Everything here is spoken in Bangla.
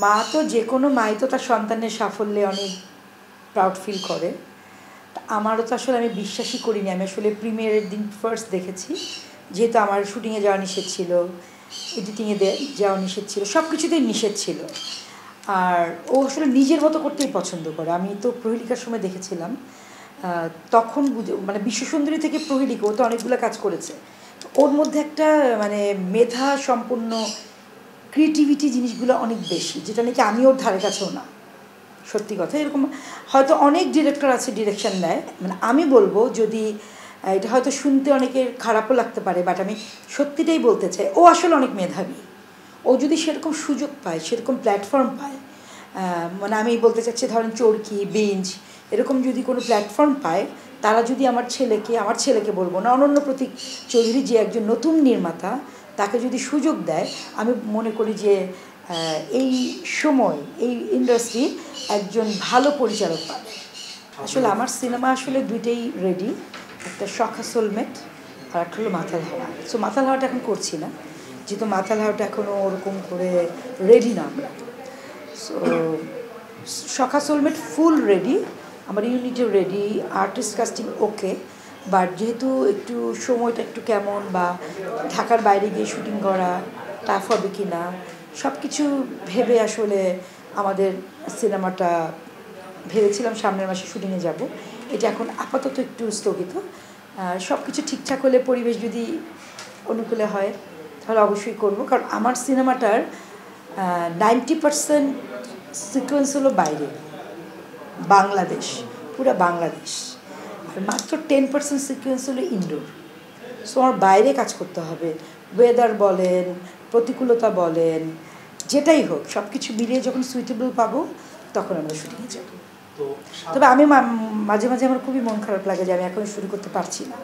মা তো যে কোনো মাই তো তার সন্তানের সাফল্যে অনেক প্রাউড ফিল করে। আমারও তো আসলে আমি বিশ্বাসই করিনি। আমি আসলে প্রিমিয়ারের দিন ফার্স্ট দেখেছি, যেহেতু আমার শুটিংয়ে যাওয়া নিষেধ ছিল, এডিটিংয়ে যাওয়া নিষেধ ছিল, সব কিছুতেই নিষেধ ছিল। আর ও আসলে নিজের মতো করতেই পছন্দ করে। আমি তো প্রহেলিকার সময় দেখেছিলাম, তখন মানে বিশ্বসুন্দরী থেকে প্রহেলিকা ও তো অনেকগুলো কাজ করেছে। ওর মধ্যে একটা মানে মেধা সম্পন্ন ক্রিয়েটিভিটি জিনিসগুলো অনেক বেশি, যেটা নাকি আমি ওর ধারে কাছেও না। সত্যি কথা, এরকম হয়তো অনেক ডিরেক্টর আছে ডিরেকশন নেয়, মানে আমি বলবো যদি এটা হয়তো শুনতে অনেকের খারাপও লাগতে পারে, বাট আমি সত্যিটাই বলতে চাই, ও আসলে অনেক মেধাবী। ও যদি সেরকম সুযোগ পায়, সেরকম প্ল্যাটফর্ম পায়, মানে আমি বলতে চাচ্ছি ধরেন চরকি, বেঞ্চ, এরকম যদি কোনো প্ল্যাটফর্ম পায়, তারা যদি আমার ছেলেকে বলবো না, অনন্য প্রতীক চৌধুরী যে একজন নতুন নির্মাতা, তাকে যদি সুযোগ দেয়, আমি মনে করি যে এই সময় এই ইন্ডাস্ট্রি একজন ভালো পরিচালক পাবে। আসলে আমার সিনেমা আসলে দুইটাই রেডি, একটা শখা সোলমেট আর একটা হলো মাথাল হাওয়া। সো মাথাল হাওয়াটা এখন করছি না, যেহেতু মাথাল হাওয়াটা এখনও ওরকম করে রেডি না আমরা। সো শখা সোলমেট ফুল রেডি, আমার ইউনিটও ready, artist casting okay. But যেহেতু একটু সময়টা একটু কেমন, বা ঢাকার বাইরে গিয়ে শুটিং করা টাফ হবে কি না, সব কিছু ভেবে আসলে আমাদের সিনেমাটা ভেবেছিলাম সামনের মাসে শুটিংয়ে যাব। এটা এখন আপাতত একটু স্থগিত। সব কিছু ঠিকঠাক হলে, পরিবেশ যদি অনুকূলে হয়, তাহলে অবশ্যই করব। কারণ আমার সিনেমাটার 90% সিকোয়েন্স হলো বাইরে, বাংলাদেশ, পুরো বাংলাদেশ। আর মাত্র 10% সিকোয়েন্স হলো ইনডোর। সো আমার বাইরে কাজ করতে হবে, ওয়েদার বলেন, প্রতিকূলতা বলেন, যেটাই হোক, সব কিছু মিলিয়ে যখন সুইটেবল পাবো, তখন আমরা শুটিংয়ে যাব। তবে আমি মাঝে মাঝে আমার খুবই মন খারাপ লাগে যে আমি এখন শুরু করতে পারছি না।